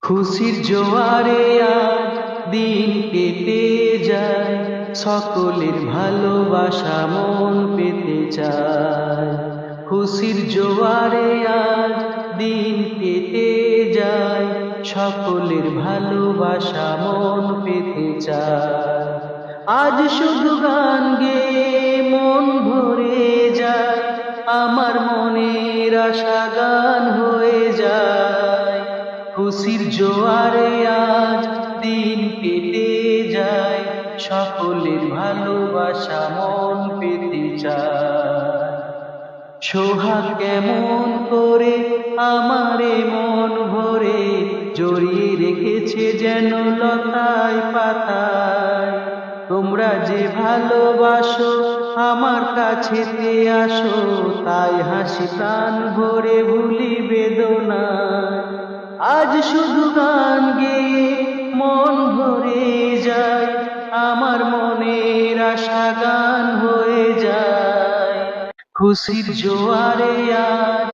খুশির জোয়ারে আজ দিন কেটে যায়, সকলের ভালোবাসা মন পেতে চায়। খুশির জোয়ারে আজ দিন কেটে যায়, সকলের ভালোবাসা মন পেতে চায়। আজ শুধু গান গেয়ে মন ভরে যায়, আমার মনের আশা গান হয়ে যায়। খুশির জোয়ারে আজ দিন কেটে যায়, সকলের ভালোবাসা মন পেতে চায়। সোহাগ কেমন করে আমারে মন ভরে জড়িয়ে রেখেছে যেন লতায় পাতায়। তোমরা যে ভালোবাসো আমার কাছেতে আসো, তাই হাসি প্রাণ ভরে ভুলি বেদনা। আজ শুধু গান গেয়ে মন ভরে যায়, আমার মনের আশা গান হয়ে যায়। খুশির জোয়ারে আজ